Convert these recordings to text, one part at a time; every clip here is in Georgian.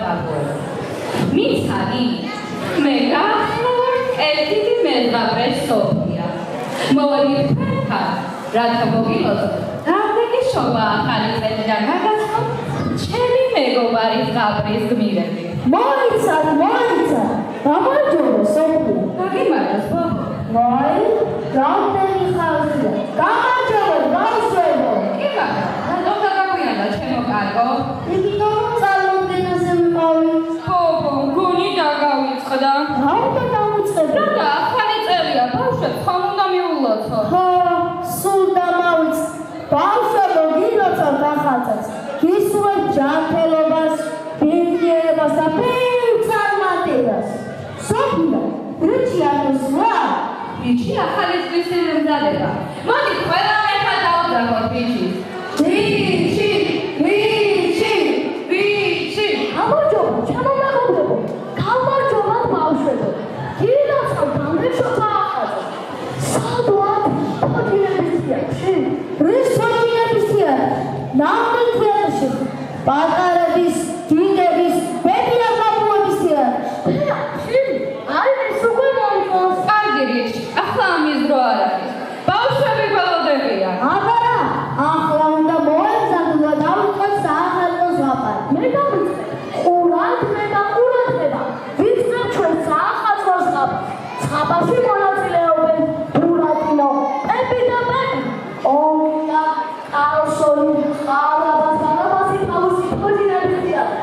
გაყავო. მიცანი მე გახლავარ ერთი მეზღაბრე სოფია. მოვადი ფერხა რათა მოგილოცო. რამდენი შოვა ახალი წელი და გაგასხო ჩემი მეგობარის გაბრის გმირები. მოიცა გამარჯობა სოფია. გაგიმარჯოს ბაბო. ვაი რამდენი ხალხია. გამარჯობა ბავშვებო. კი ბაბო რატომ დაგაგვიანდა ჩემო კარგო? იქნებ წარმოგდენაზე ვიყავი. ბაბო გონი დაგავიწყდა. რატომ დავიწყებ? და ახალი წელია ბავშვებს ხომ უნდა მიულოცო. სულ დამავიც ბავშვებო გილოცავთ ახალწელს. გისურვებ ჯანმრთელობას, ბედნიერებას და ბევრ წარმატებას. სოფია, რითი აღსვა? ბიჭი ახალი წლის მზადება. მოდი ყველა ერთად დავძრაოთ ბიჭი. ბიჭი. გამარჯობა, ჩამომაგობრებო. გამარჯობა ბავშვებო. გილოცავთ ამდენშობა ახალწელს. სად ვარ? თოჯინების თეატრში. რის თოჯინების თეატრში? ნამდვილ თეატრში. პატარების, დიდების, ბებიას ბაბუების თეატრში. არის უკვე მომწონს. კარგი რიჩი, ახლა ამის დრო არ არის. ბავშვები გველოდებია. აბარა, ახლა უნდა მოემზადო და დავიწყოთ საახალწლო ზღაპარი. მე დავიწყე. ყურადღება. ვიწყებ ჩვენ საახალწლო ზღაპარს. ზღაპარში მონაწილეობენ ბურატინო, პეპი და პეპი. ონია, კარლსონი, ყარაბას, ყარაბასი, ყავუსი, თოჯინების თეატრი.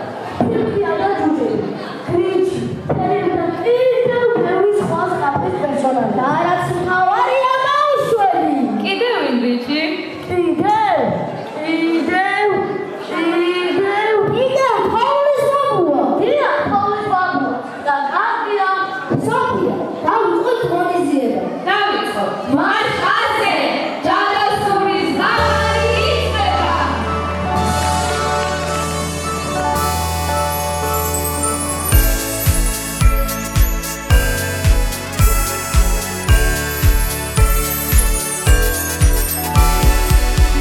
ფილმია და ჯუჯები. გრინჩი, თერები და კიდევ ბევრი სხვა ზღაპრის პერსონაჟი. და რაც მთავარია ბავშვები. კიდევ ვინ ბიჭი? თოვლის ბაბუა. დიახ, თოვლის ბაბუა. და კარგია, სოფია, დავიწყოთ მონიზიება. დავიწყოთ. მარშალზე ჯადოსნურის ზარი იწყება.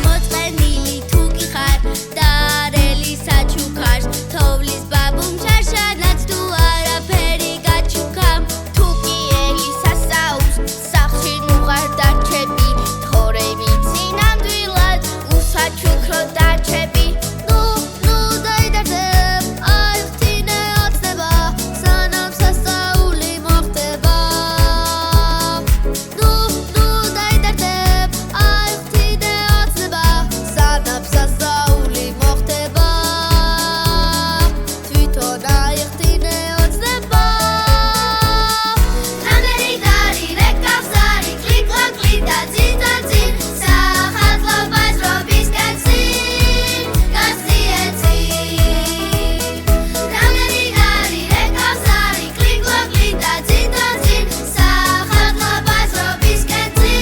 მოწყენილი თუ კი ხარ დარელი საჩუქარს თოვლის ბაბუმ შარშალაც თუ არაფერი გაჩუქამ თუ კი ელი სასაუს სახლში ნუ ხარ დარჩები თორე ვიცი ნამდვილად უსაჩუქრო დარჩები ნუ დაიდარდებ აი ხთინე ოცნება სანამ სასწაული მოხდება ნუ დაიდარდებ აი ხთინე ოცნება სანამ სასწაული მოხდება თვითონ აი ხთინე ოცნება ნამდვილი დარი რეკავსარი კლიკლაკლი და ძინძანძინ საახალწლო ბაზრობის კაცին ნამდვილი დარი რეკავსარი კლიკლაკლი და ძინძანძინ საახალწლო ბაზრობის კაცին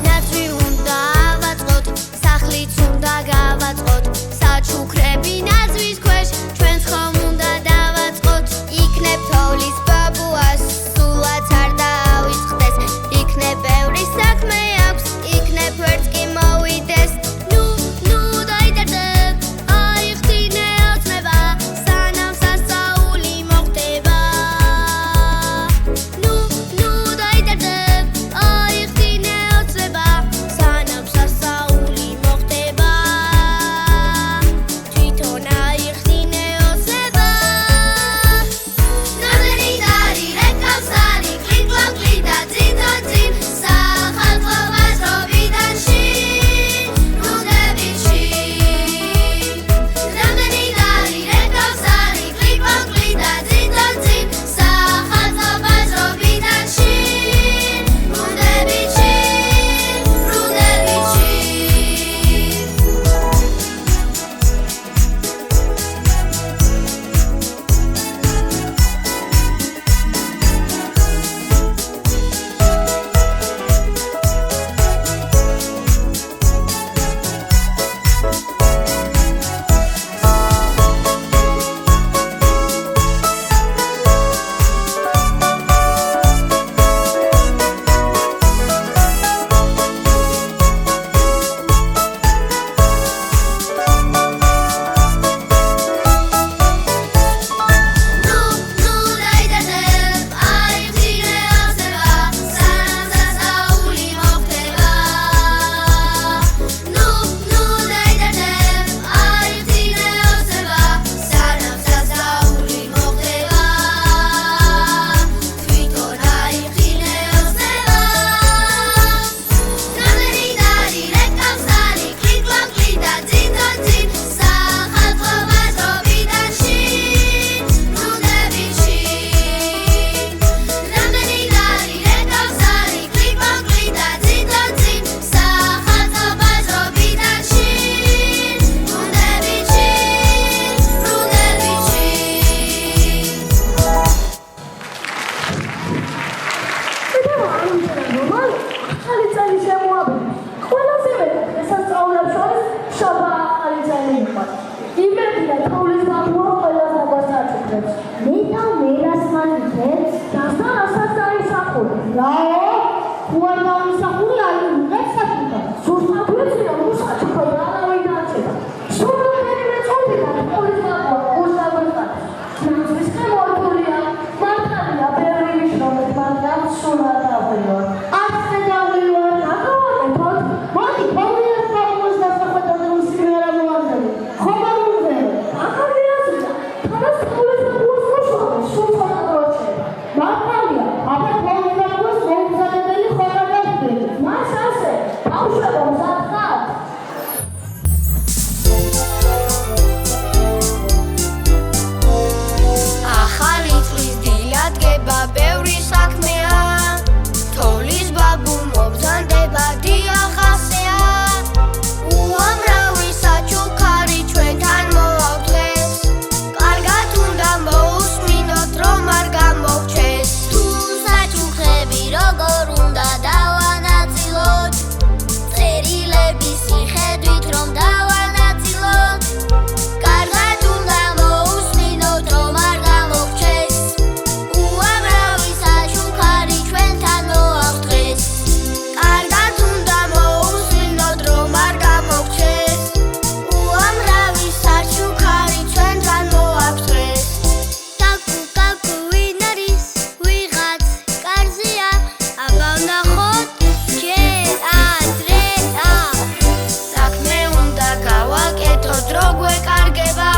ნაცვი უნდა ავაწყოთ, სახლიც უნდა გავაწყოთ, საჩუქრები ნაძვის ქვეშ, ჩვენც ხომ უნდა დავაწყოთ, იქნებ თოვლის ბაბუას, სულაც არ დაავიწყდეს, იქნებ ბევრი საქმე აქვს, იქნებ ვერც კი მოვიდეს, ნუ დაიდარდებ, აი ხთინე ოცნება, სანამ სასწაული მოხდება, ნუ დაიდარდებ, აი ხთინე ოცნება, სანამ სასწაული მოხდება, თვითონ რაო? თუ არ გამოსახული არ იღებს საკუთარ. სულთან გვეცია უსაჩქო არავინ დარჩება. სულთანი მეწოდიდან პოლიცია უსაბერტა. ნაცვის ხემორტულია. მართალია ბევრი ნიშნობით მაგრამ სულა დავიო. ასე დავიო ნაკავებოთ. მოდი პოვიას პოვოს დასახელდა სიმღერა მოვალდები. ხომ არ უნდა? ახალია. თანაც პოლიცია უსულო სულთანი დროშება. მართალია აბა პოლიციას მოუწოდებელი ხომ არ დაგვიდი. მას ასე ბავშვებო მზადხარ. ახალი წლის დილად გება ბევრი საქმეა თოვლის ბაბუ მობრძანდება დიახ ასეა უამრავი საჩუქარი ჩვენთან მოაქვს კარგად უნდა მოусმინოთ რომ არ გამოგჩეს თუ საჩუქრები როგორ უნდა დავანაწილოთ წერილების მიხედვით რომ დავანაწილოთ კარგად უნდა მოусმინოთ რომ არ გამოგჩეს უამრავი საჩუქარი ჩვენთან მოაქვს დღეს კარგად უნდა მოусმინოთ რომ არ გამოგჩეს უამრავი საჩუქარი ჩვენთან მოაქვს დღეს კაკუ კაკუ ვინ არის ვიღაც კარზეა აბა ვნახოთ ჯერ ადრეა საქმე უნდა გავაკეთოთ რო გვეკარგება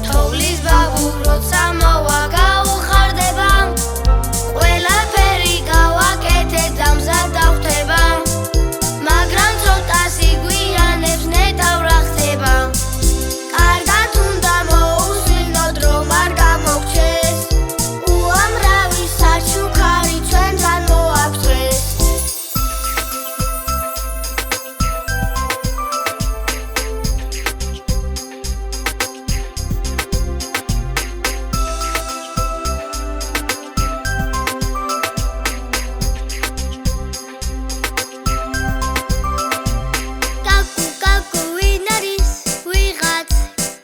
თოვლის ბაბუ როცა მოვა გაუხარდება ყველაფერი გავაკეთეთ და მზად დავხდება მაგრამ ცოტა სიგვიანებს ნეტავ რა ხდება კარგად უნდა მოусმინოთ რომ არ გამოგჩეს უამრავი საჩუქარი ჩვენთან მოაქვს დღეს კაკუ კაკუ ვინ არის ვიღაც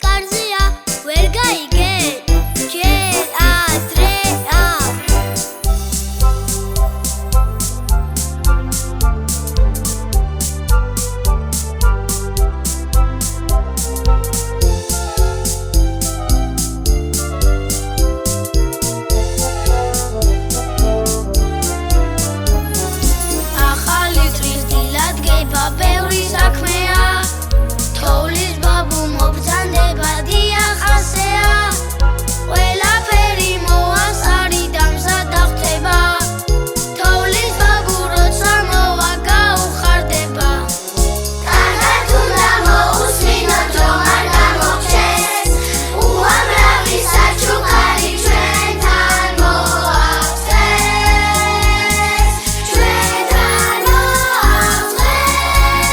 კარზეა ვერ გაიგეთ ჯერ ადრეა ახალი წლის დილად გება ბევრი საქმეა თოვლის ბაბუ მობრძანდება დიახ ასეა ყველაფერი მოასარი და მზად დავხდება თოვლის ბაბუ როცა მოვა გაუხარდება კარგად უნდა მოусმინოთ რომ არ გამოგჩეს უამრავი საჩუქარი ჩვენთან მოაქვს დღეს ჩვენთან მოაქვს დღეს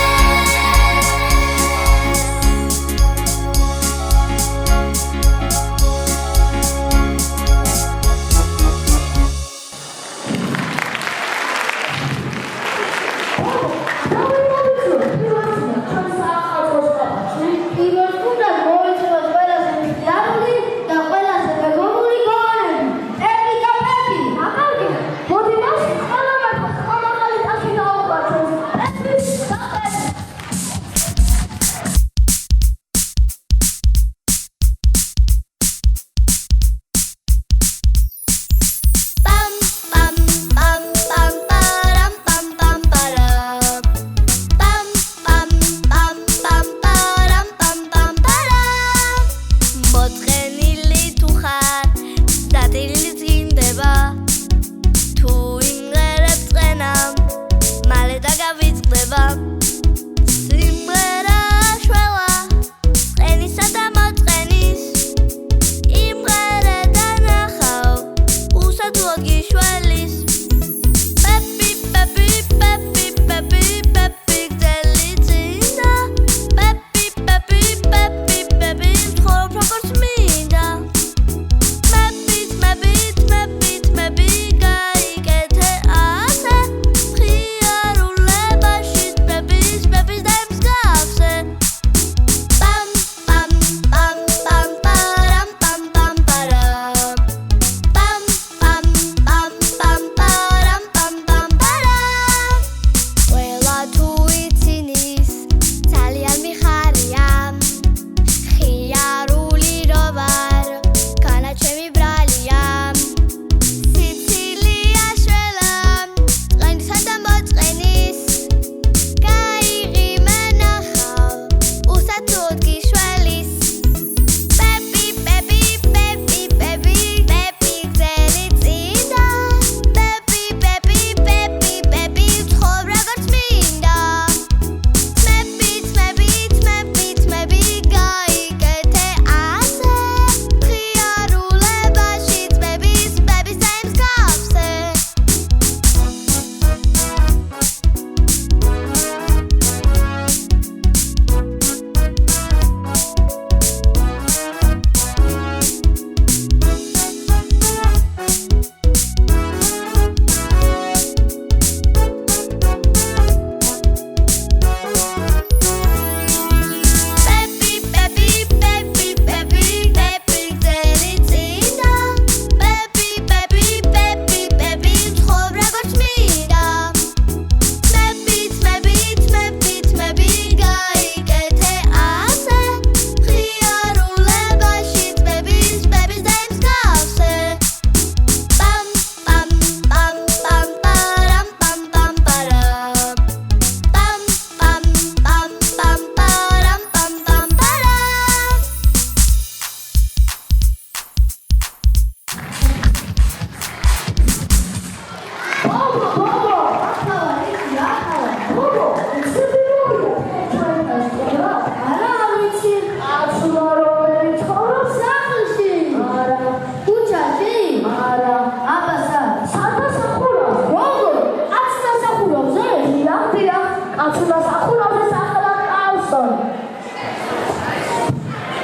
სახურავზე სახელად კალსონი.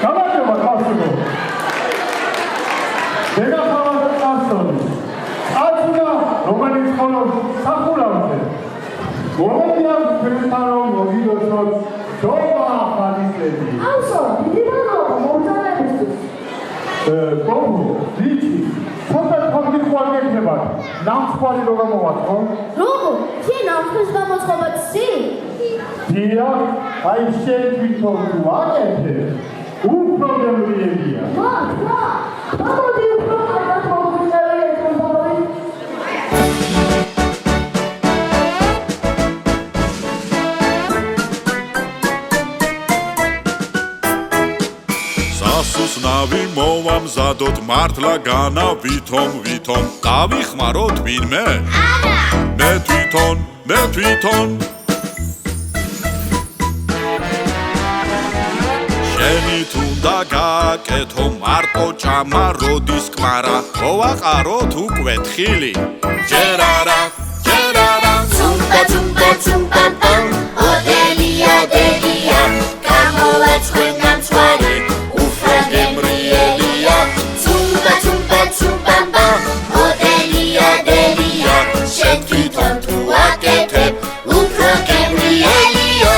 გამარჯობა კალსონო. დედახალად კალსონი. აცუნა რომელიც ხოლოს სახურავზე. მომდიარ ფერთან რომ მოგიდოსოთ ჯობა ხალისები. კალსონ, დიდი მადლობა მომწანებისთვის. ბობო, დიჩი, ცოტა თორგი ყვარგეთებათ. ნამსხვარი რო გამოვათ, ხო? როგორ? შენ ამხრის გამოცხობა ცი? დია, აი შენ თვითონ თუ აკეთე, უფრო გემრიელია. მათ, გამოდი უფრო კარგად მოგვიწევი ერთმანეთს. სასუსნავი მოვამზადოთ მართლა განა ვითომ დავიხმაროთ ვინმე? არა! მე თვითონ შენით უნდა გააკეთო მარტო ჭამა როდის ქმარა მოვაყაროთ უკვე თხილი ჯერ არა ცუმბა ოდელია გამოვაცხენა მწვარი უფრო გემრიელია ცუმბა ოდელია შენ თვითონ თუ აკეთებ უფრო გემრიელია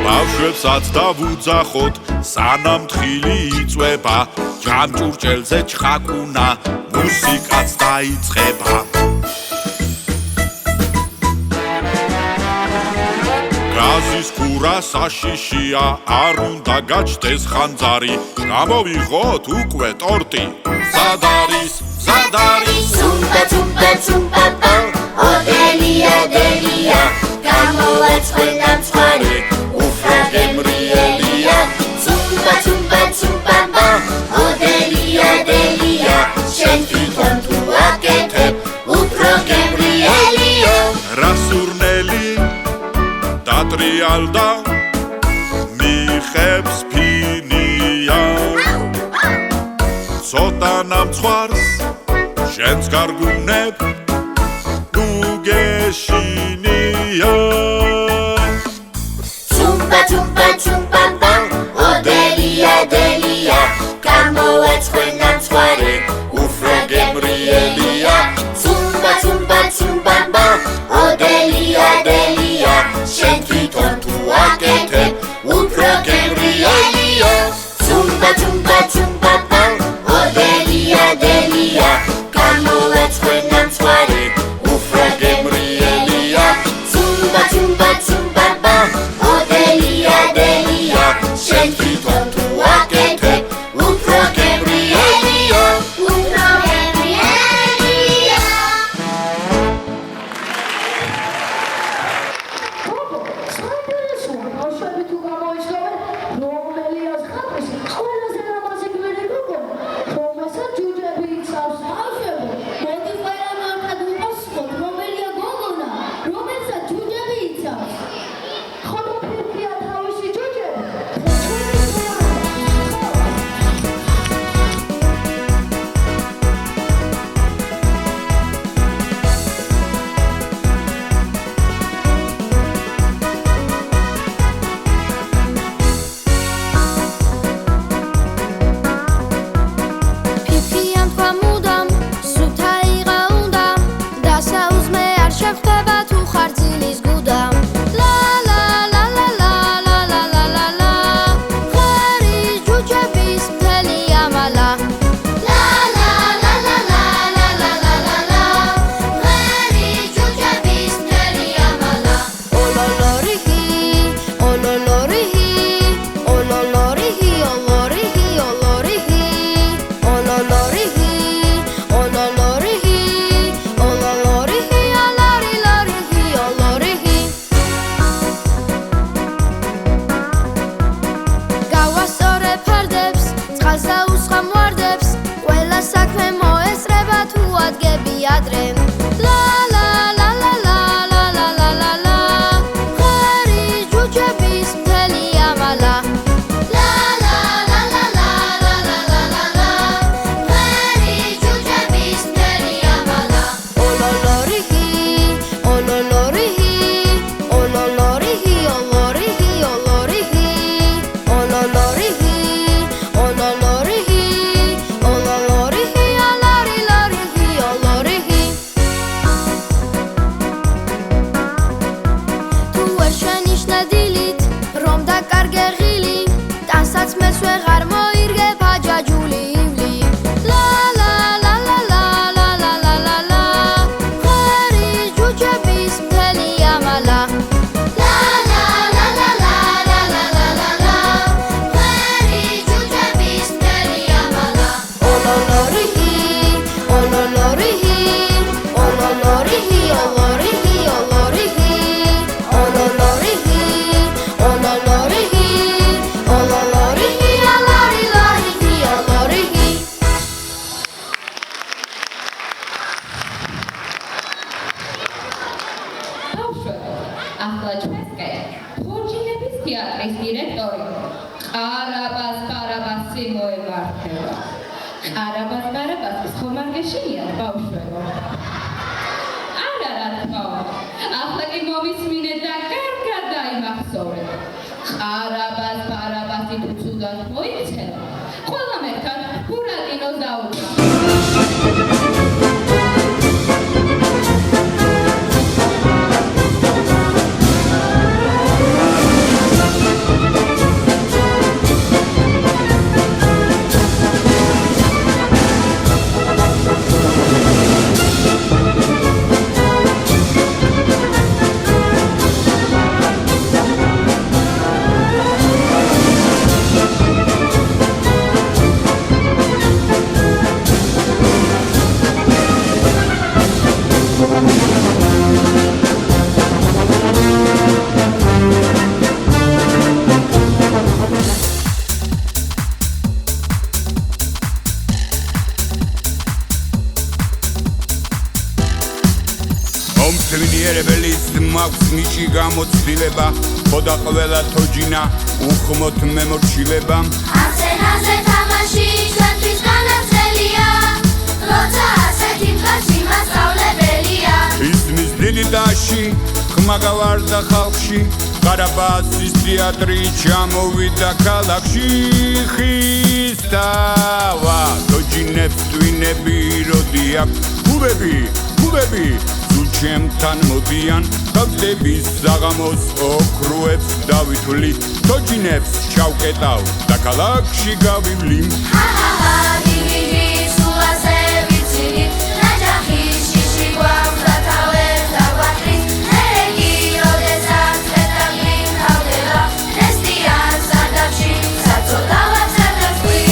ბავშვებსაც დავუძახოთ სანამ თხილი იწვება ჯამჭურჭელზე ჩხაკუნა მუსიკაც დაიწყება გაზის ქურა საშიშია არ უნდა გაჩნდეს ხანძარი გამოვიღოთ უკვე ტორტი მზად არის ცუმბა ოდელია გამოვაცხენა მწვარი უფრო გემრიელია ცუმბა ოდელია შენ თვითონ თუ აკეთებ უფრო გემრიელია რა სურნელი დატრიალდა მიხებს ფინია ცოტა ნამცხვარს შენს გარგუნებ თუ გეშინია ცუმბა ოდელია გამოვაცხენა მწვარი უფრო გემრიელია ცუმბა ოდელია შენ თვითონ თუ აკეთებ უფრო გემრიელია ცუმბა ოდელია გამოვაცხენა მწვარი უფრო გემრიელია ცუმბა ოდელია შენ თვითონ თუ აკეთებ უფრო გემრიელია ბობო, საინტერესოა, ბავშვები თუ გამოიცნობენ, რომელი ახალგაზრდა ყველაზე ლამაზი გველი გოგონა, რომელსაც ჯუჯები იცავს. ბავშვებო, მოდი ყველა მართად ვუყავსოთ, რომელია გოგონა, რომელსაც ჯუჯები იცავს. ხოლო ფირფია თავისი ჯუჯები. ფიფიან თქვა მუდამ სუთა იღა უნდა დასაუზმე არ შეხვდება თუ ხარ ძილის გუდამ ლა ღერის ჯუჯების მთელი ამალა ღერის ჯუჯების მთელი ამალა ოლოლორიჰი ალარი ლარი ახლა ჩვენსკენ ხურჯინების თეატრის დირექტორი ყარაბას მოემართება. ყარაბას ხომ არ გეშინიათ ბავშვებო? არა რა თქმა უნდა. ახლა კი მომისმინეთ და კარგად დაიმახსოვრეთ. ყარაბას თუ ცუდად მოიქცევა, ყველამ ერთად ბურატინოს დაუდგა. მაქვს ნიჭი გამოცდილება ხოდა ყველა თოჯინა უხმოთ მემორჩილება ასენაზე თამაში ჩვენთვის განაცხელია როცა ასეთი დღეს იმასწავლებელია ისმის დიდი დაში ხმა გავარდა ხალხში ყარაბასის თეატრი ჩამოვიდა ქალაქში ხისტავა თოჯინებს twinები როდი აქვს ფულები ჩემთან მოდიან ხალხების საღამოს ოქროებს დავითვლი თოჯინებს ჩავკეტავ და ქალაქში გავივლი სულ ასე ვიცი ნაჯახის შიში გვაქვს და თავებს დაგვატრის მერე როდესაც მეტაგვიმთავდება ნესტიან სარდაფში საწოდავად სარდაფში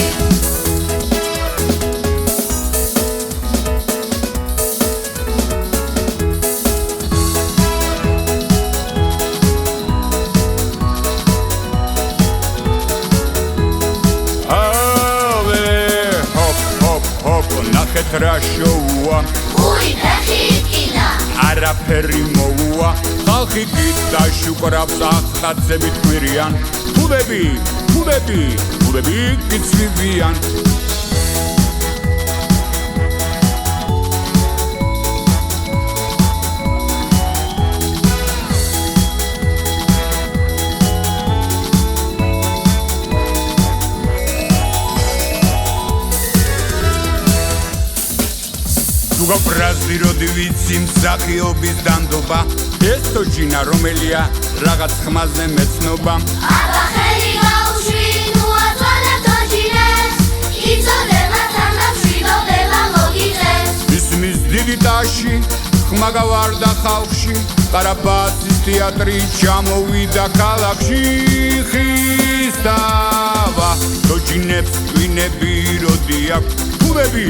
რა შოუა უი ფეხი კინა არაფერი მოუა ხალხი გიტაშუკრავს ახაცებით კვირიან ფულები გიცვივიან გაფრაზი როდი ვიცი მსახიობის დანდობა ეს თოჯინა რომელია რაღაც ხმაზე მეცნობა აბა ხელი გაუშვი ნუ აწვალებ თოჯინებს იცოდე მათთან და მშვიდობა მოგიღეს ისმის დიდი დაში ხმა გავარდა ხალხში ყარაბასის თეატრი ჩამოვიდა ქალაქში ხისტავა თოჯინებს twinები როდი აქვს ფულები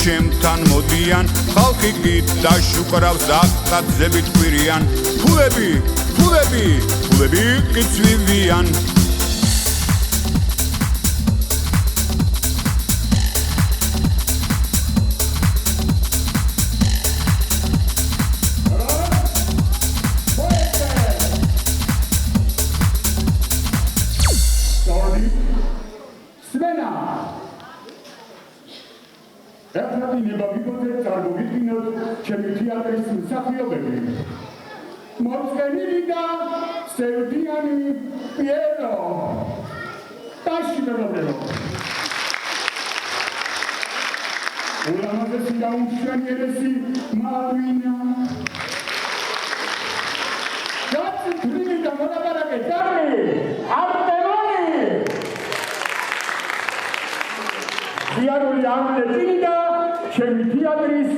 ჩემთან მოდიან ხალხი გიტაშუკრავს ახაცებით კვირიან ფულები გიცვივიან ჩემი თეატრის მსახიობები მოწენილი და სევდიანი პიერო ტაში მეგობრებო ულამაზესი და უმშვენიერესი მალვინა გაწვრილი და მოლაპარაკე დარი არტემონი თეატრული ანგლეთი და ჩემი თეატრის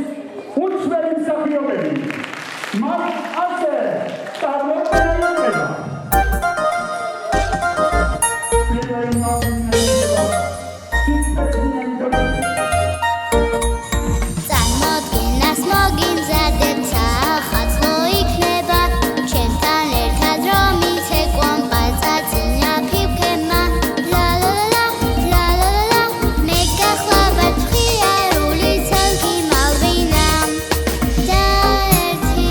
უცვლელი მსახიობები მას ასე წარმოქმნება წარმოდგენას მოგიმზადებ სახაცმო იქნება ჩემთან ერთად რომ იცეკვამ პაწაწინა ფიფქემა ლა ლა ლა ლა ლა ლა მე გახლავარ ხიარული ცალკი მალვინა და ერთი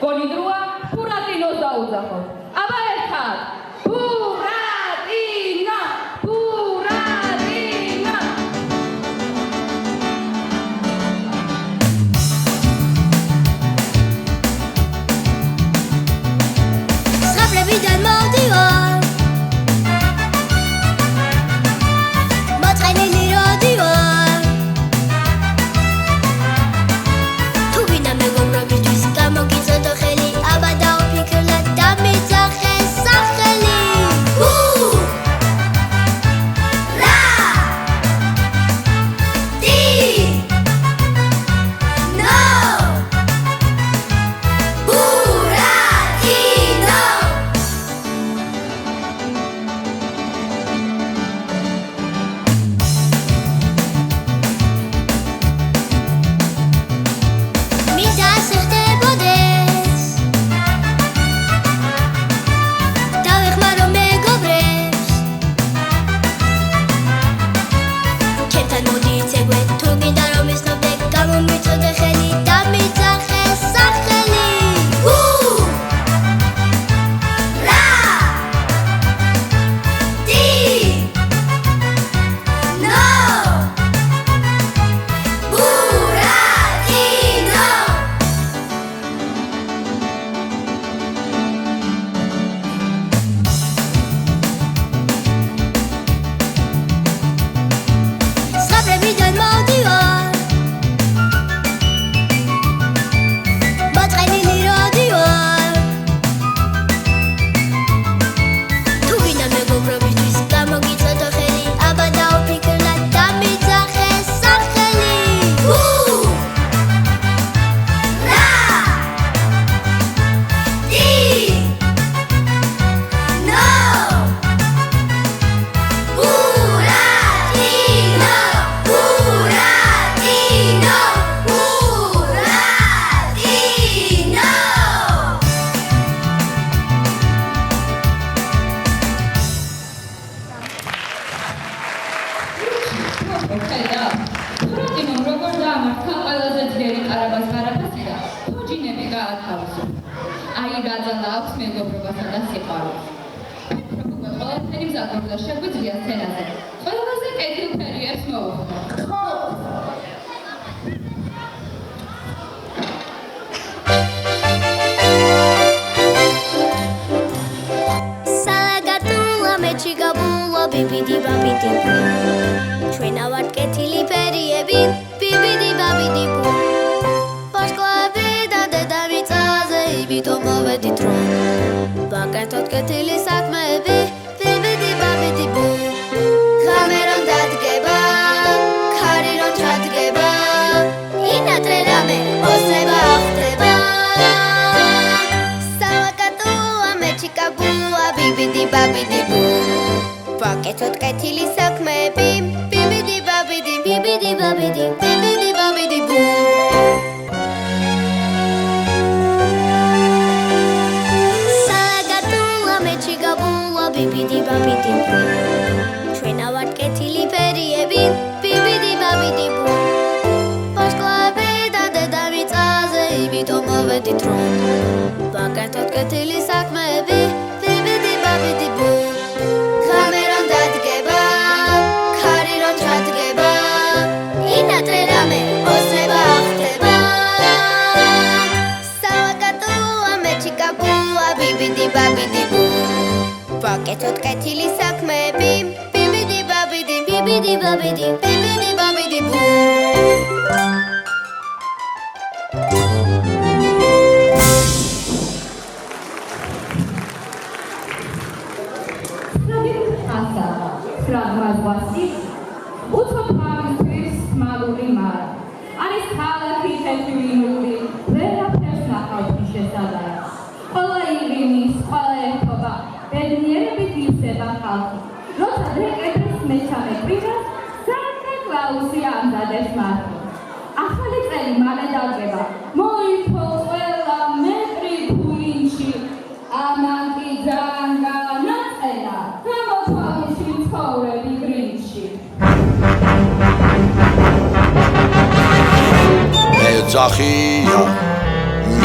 მგონი დროა ბურატინოს დაუძახოთ. აბა ერთად. ბურატინო! ბურატინო! ზღაპრებიდან მოვდივარ მოწყენილი როდივარ თუ გინდა მეგობრებისთვის გამოგიწოდო ხელი აბა დავფიქრდეთ დამიძახე სახელი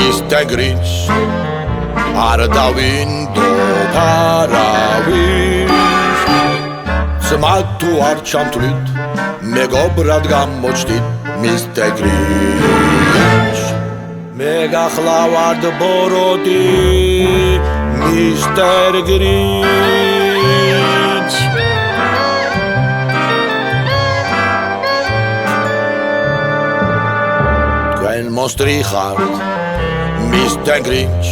Mr. Grinch არ დავინდობ არავის ძმა თუ არ ჩამთვლით მეგობრად გამოჩდით Mr. Grinch მე გახლავართ ბოროტი Mr. Grinch თქვენ მონსტრი ხართ Mr. Grinch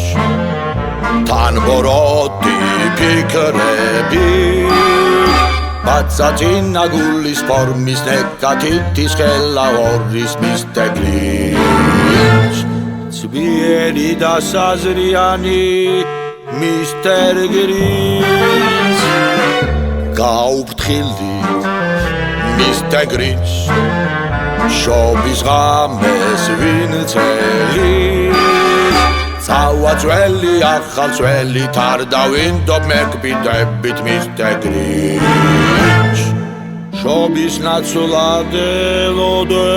თან ბოროტი ფიქრები ბაცაძინა გულის ფორმის ნეკათითის ხელა ორის Mr. Grinch ძვიერი და საზრიანი Mr. Grinch გაუფრთხილდით Mr. Grinch შობის ღამეს ვინ წელის წავაწველი ახალწველი თარ დავინდობ მეკბიდებით Mr. Grinch შობის ნაცვლად ელოდეთ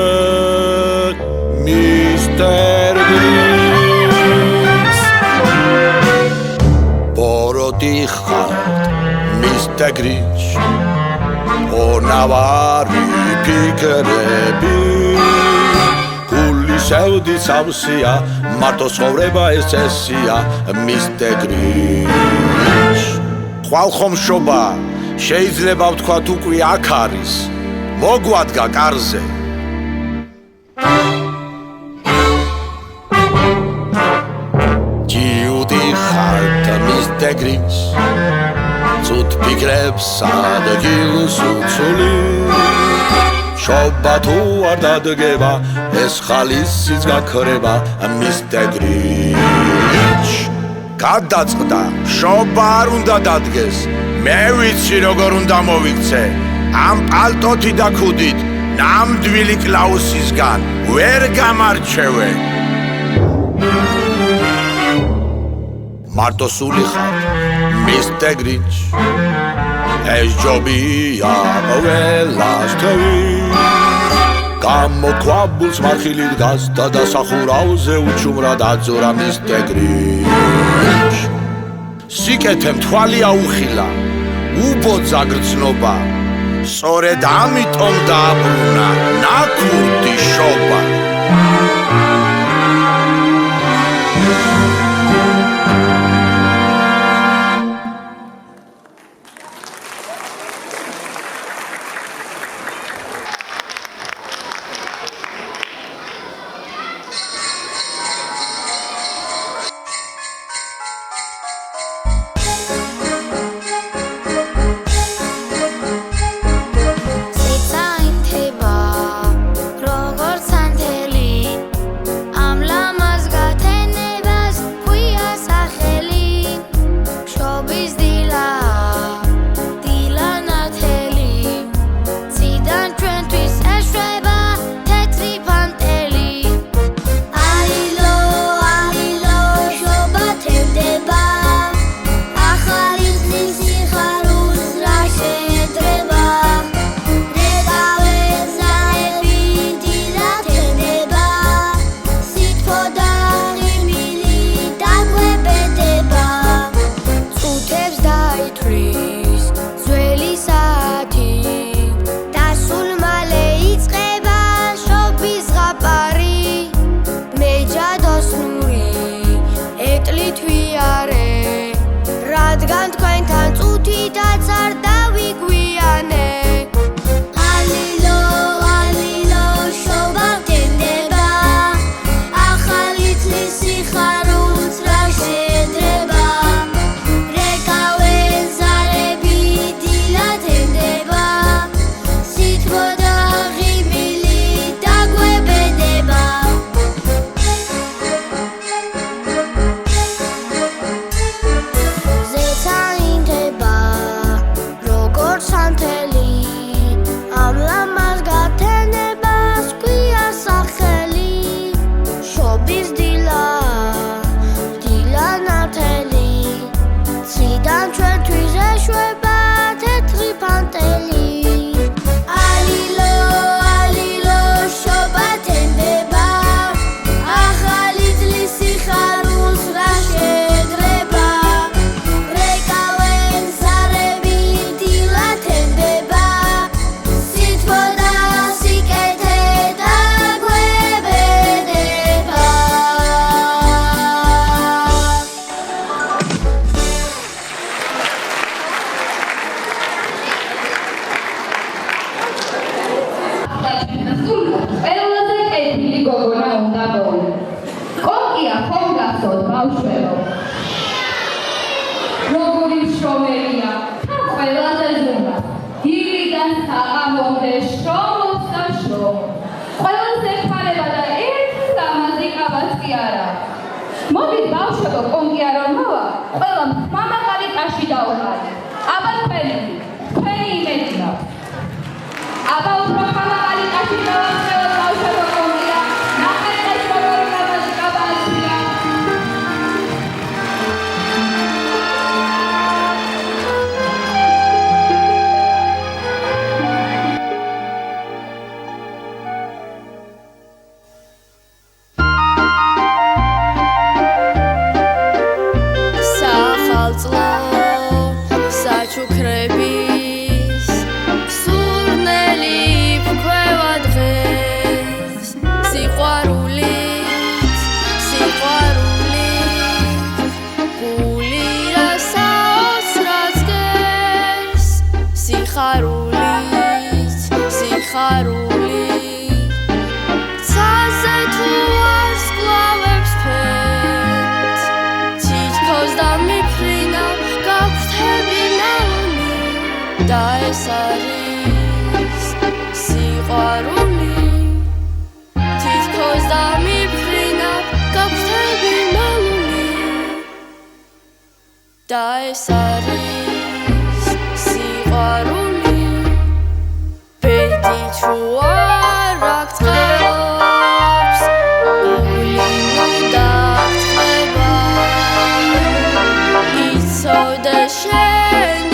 Mr. Grinch ბოროტი ხართ Mr. Grinch ორნავარი ფიქრები გულისევდი სავსეა მარტო ცხოვრება ეს წესია Mr. Grinch ხვალ ხომ შობა შეიძლება ვთქვათ უკვე აქ არის მოგვადგა კარზე ჯიუდი ხართ Mr. Grinch ცუდ ფიქრებს ადგილს უცული შობა თუ არ დადგება ეს ხალისიც გაქრება Mr. Grinch გადაწყდა შობა არ უნდა დადგეს მე ვიცი როგორ უნდა მოვიქცე ამ პალტოთი და ქუდით ნამდვილი კლაუსისგან ვერ გამარჩევე მარტო სული ხარ Mr. Grinch ეს ჯობია ყველასთვის გამოქვაბულს მარხილით დგას და დასახურავზე უჩუმრად აძურა Mr. Grinch სიკეთემ თვალი აუხილა უბოძა გრძნობა სწორედ ამიტომ დააბრუნა ნაკვთი შობა ხომ გახსოვთ ბავშვებო? როგორი შრომელია, თან ყველაზე ზუმბად. დილიდან საღამომდე შრომობს და შრომობს. ყველაზე ეხმარება და ერთი ლამაზი კაბაც კი არა. მოდით ბავშვებო, კონკი არ მოვა, ყველა მამაკარი ტაში დაუღალე. აბა თქვენი იმედი მაქვს. აბა უფრო მამაკარი ტაში დავახსენოთ ბავშვებო კონკია. ნახეთ ეს როგორი ლამაზი კაბაცია. საჩუქრების სურნელი ფქვევა დღეს სიყვარულით გული რასაოცრად გეს სიხარულით ცაზე თუ არ სკლავებს ფერთ თითქოს დამიფრინა გაგვთები და ეს არის სიყვარული თითქოს დამიფრინა გაგვთები მალული და ეს არის სიყვარული ბედი თუ არ აქ წყობს გულინო დაგწება იცოდე შენი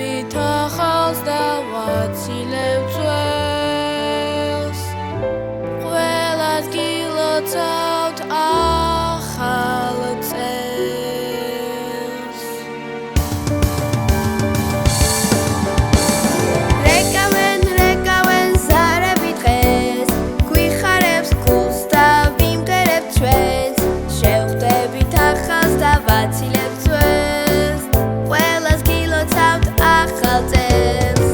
სურებით ახალს და ვაცილებ ძველს ყველას გილოცავთ ახალ წელს რეკავენ ზარები დღეს გვიხარებს გულს და ვიმღერებ ჩვენს შევხვდებით ახალს და ვაცილებ ძველს ყველას გილოცავთ ახალ წელს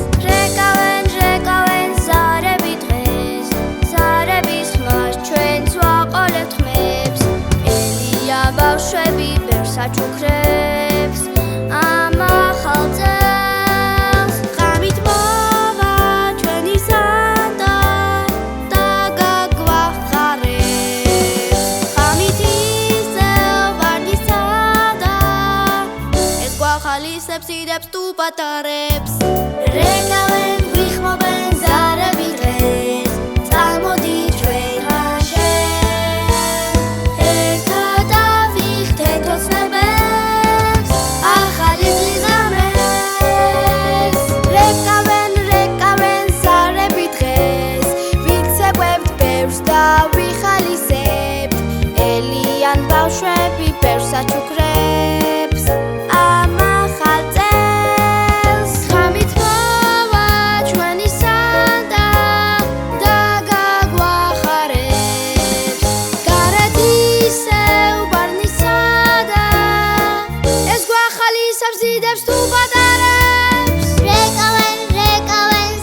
რეკავენ ზარები დღეს ზარების ხმას ჩვენც ვაყოლებთ ხმებს ელია ბავშვები ვერ საჩუქრებს ამ ახალ წელს ღამით მოვა ჩვენი სანდა და გაგვახარებს ღამით ისევ ვარდისა და ეს გვახალისებს იდებს თუ პატარებს რეკავენ გვიხმობენ ზარები დღეს წამოდი ჩვენ რაშენ ერთად ავიხდეთ ოცნებებს ახალი წლის ღამეს რეკავენ ზარები დღეს ვიცეკვებთ ბევრს და ვიხალისებთ ელიან ბავშვები ბევრს აჩუქრებს ამ ახალ წელს ღამით მოვა ჩვენი სანდა და გაგვახარებს გარეთ ისევ ბარნისა და ეს გვახალისებს იდებს თუ პატარებს რეკავენ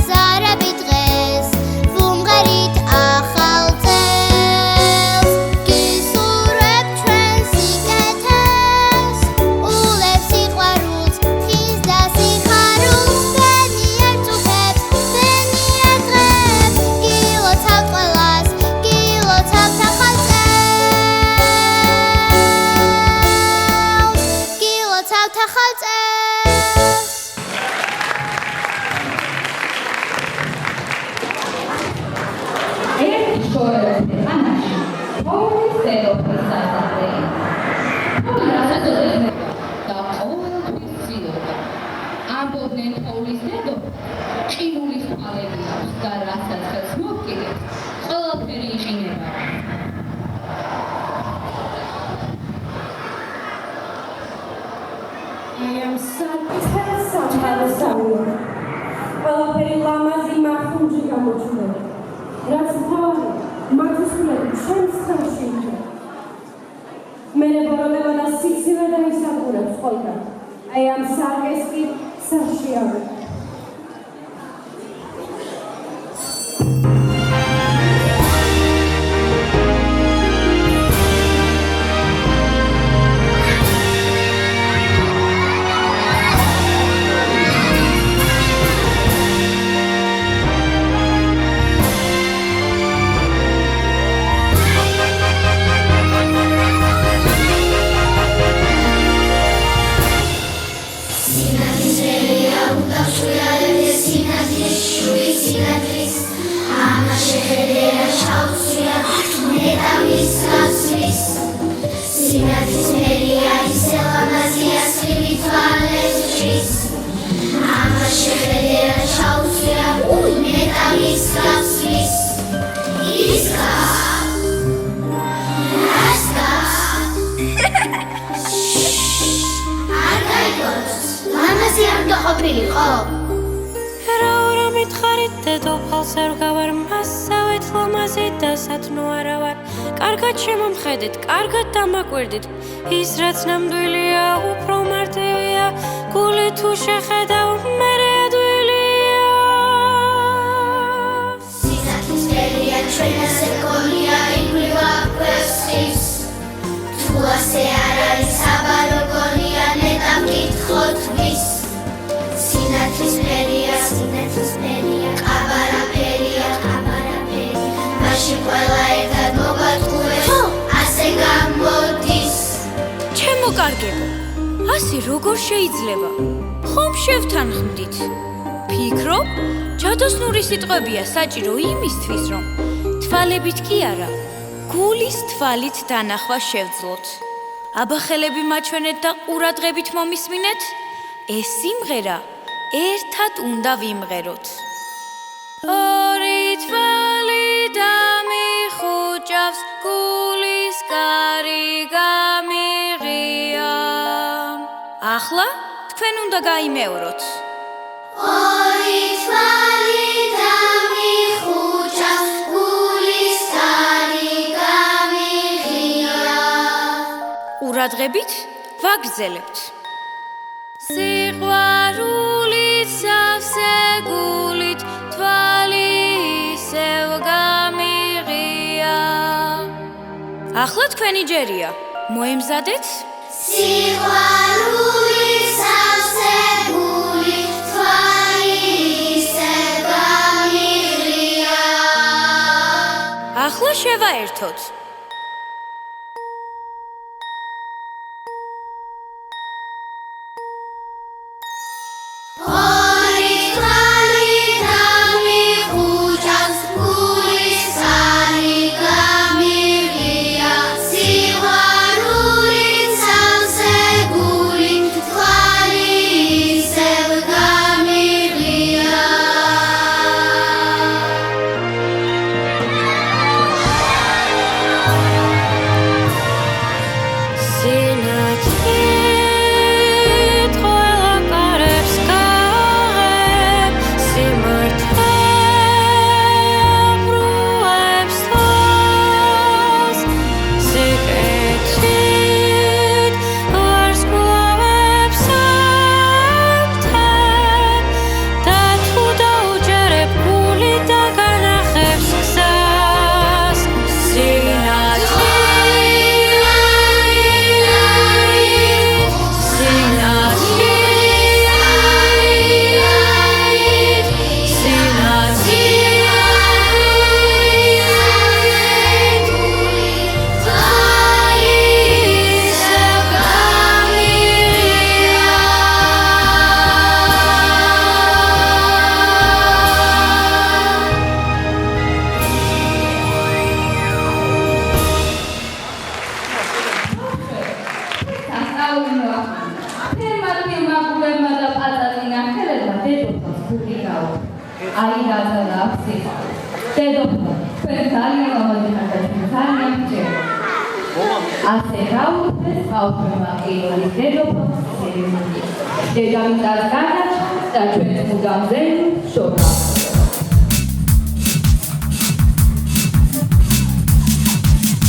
ზარები დღეს ვუმღერით ახალ წელს გისურვებთ ჩვენ სიკეთეს ულებს სიყვარულს ხის და სიხარულს ბედნიერ წუხებს ბედნიერ დღეს გილოცავთ ყველას გილოცავთ ახალ წელს გილოცავთ ახალ წელს ერთ შორეულ ხანაში ყოვლის დედოფლის საზარდე რასაც და ყოველთვის ცდილობდა ამბობდნენ ყოვლის დედოფლ ყინულის ყალები აქვს და რასაც ხელს მოგკიდებს ყველაფერი იყინება ამ საკითხს სამთავროსავია. ყველაფერი ლამაზი მახუნჯი გამოჩნდება. რაც თავი მაგისტრები ჩვენს ხელში იქნება. მე ნებოროდება და სიცივე და ისაგურებს ყველგან. აი ამ საკეს კი საშიავე. რა მითხარით დედოფალს არ გავარ მასავეთ ლამაზი და სათნო არა ვარ კარგად შემომხედეთ კარგად დამაკვირდით ის რაც ნამდვილია უფრო მარტივია გული თუ შეხედავ მერე ადვილია სინათლის მერია ჩვენ ასე გონია იგრივა კვესის თუ ასე არ არის საბარო გონია ნეტა მკითხოთ ვის სინათლის მერია ყაბარაფერია მაშინ ყველა ერთად მოგატყუეს ასე გამოდის ჩემო კარგებო ასე როგორ შეიძლება ხომ შევთანხმდით ფიქრობ ჯადოსნური სიტყვებია საჭირო იმისთვის რომ თვალებით კი არა გულის თვალით დანახვა შევძლოთ აბა ხელები მაჩვენეთ და ყურადღებით მომისმინეთ ეს სიმღერა ერთად უნდა ვიმღეროთ. ორი თვალი დამიხუჭავს, გულის კარი გამიღია. ახლა თქვენ უნდა გაიმეოროთ. ორი თვალი დამიხუჭავს, გულის კარი გამიღია. ყურადღებით ვაგრძელებთ. სიყვარულით სავსე გულით თვალი ისევ გამიღია. ახლა თქვენი ჯერია. მოემზადეთ? სიყვარულით სავსე გულით თვალი ისევ გამიღია. ახლა შევაერთოთ. ორი თვალი დამიხუჭავს, გულის კარი გამიღია. სიყვარულით სავსე გულით თვალი ისევ გამიღია. სინათლით ყველა კარებს გააღებ, სიმართლე ბრუებს თავს. სიკეთით ვარსკვლავებს ამთებ და თუ დაუჯერებ გული და განახებს გზას. ასე გაუწეს ბავშვებმა პირველი დედოფალ ცერემონია. დედამიწას გადაჭრა და ჩვენს მუდამზე შორა.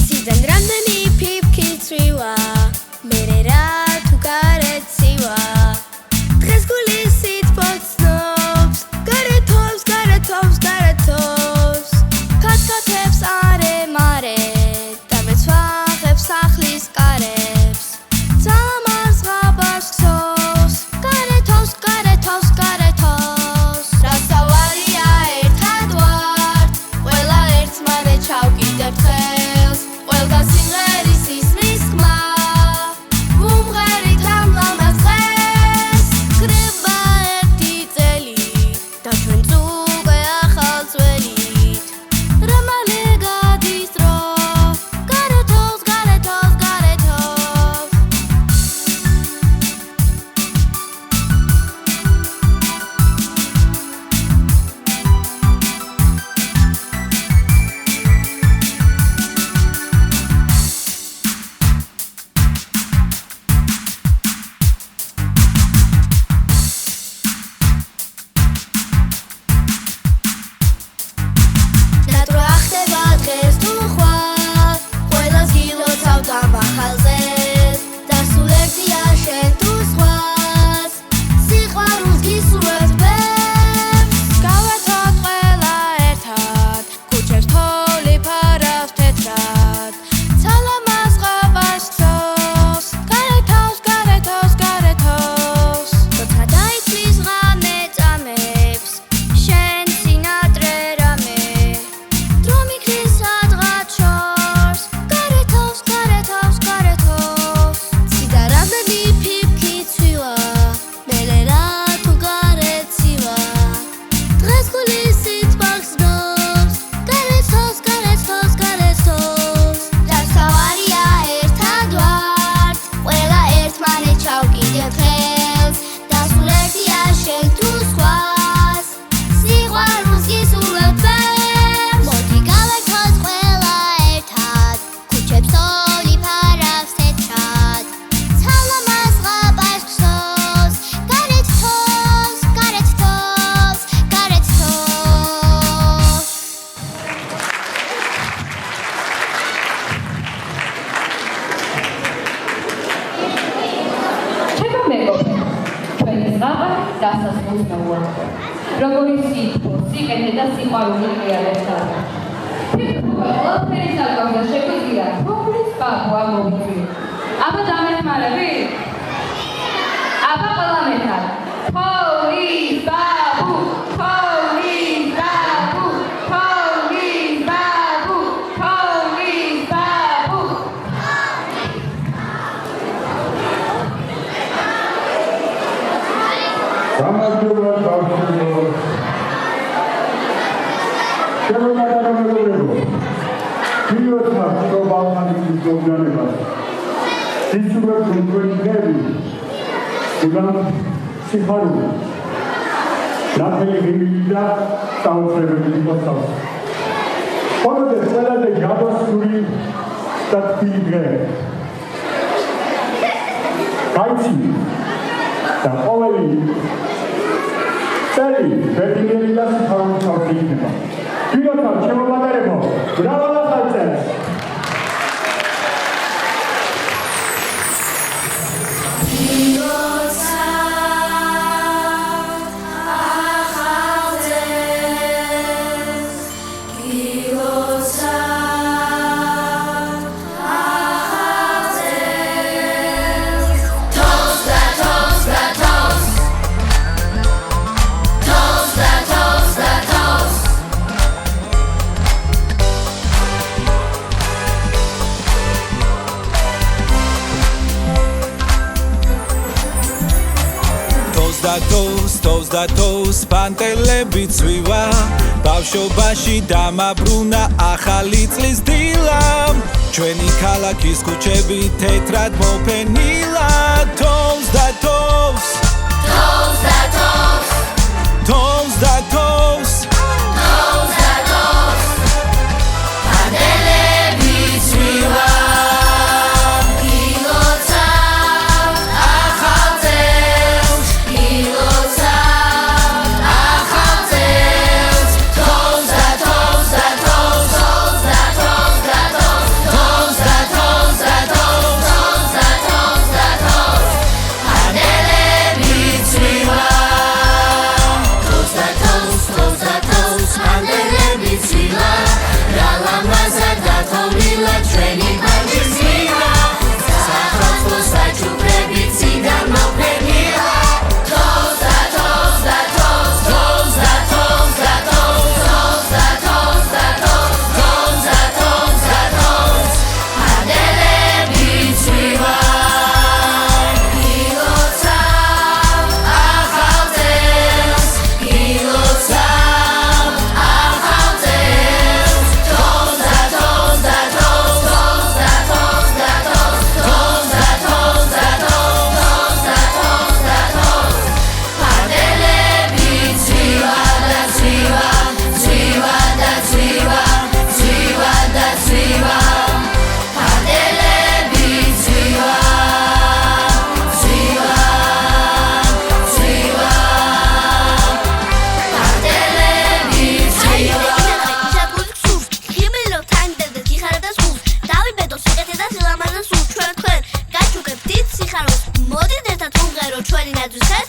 სიდან რამდენი ფიფქი წვივა, მერე რა თუ გარეცივა. დღეს გულისით პოცნობს, გარეთობს, გარეთობს, გარეთობს. ქათქათებს არე-მარე და მეცვაღებს სახლის კარებს. ძალამარს ღაბავს ქსოვს, გარეთობს, გარეთობს, გარეთობს. რა სავალი დასასრულს მოუახლოვ. როგორი სიტყვა, სიკეთე და სიყვარული ღია ერთად. ყველაფერი საკმაოდ შეგვიძლია თოვლის ბაბვა მოვიწვი. აბა დამეხმარები? აბა ყველა მეთარ. თოვლის ბაბუ, თოვლის ბაბუ, თოვლის ბაბუ, თოვლის ბაბუ. გამარჯობა ბავშვებო. შემოგატანა მეგობრებო. პირველად პრობალმანის პროგრამებას. სიცოცხლე კონტროლები. უდან სიხარული. ნახელი ღიმილი და საუბრებელი მოსავს. ყოველდღე ყველაზე ჯადოსნური და თბილი დღე. კაიცი და ყოველი წელი ბედნიერი და სიხარულით თავი იქნება. პირველად შემოგატარებო. ბრავო ახალწელს. თოვს პანტელები წვივა ბავშვობაში დამაბრუნა ახალი წლის დილა ჩვენი ქალაქის ქუჩები თეთრად მოფენილა თოვს და თოვს თოვს და თოვს თოვს და თოვს თოვს და თოვს პანტელები წვივა Ჩვენი ნაძვის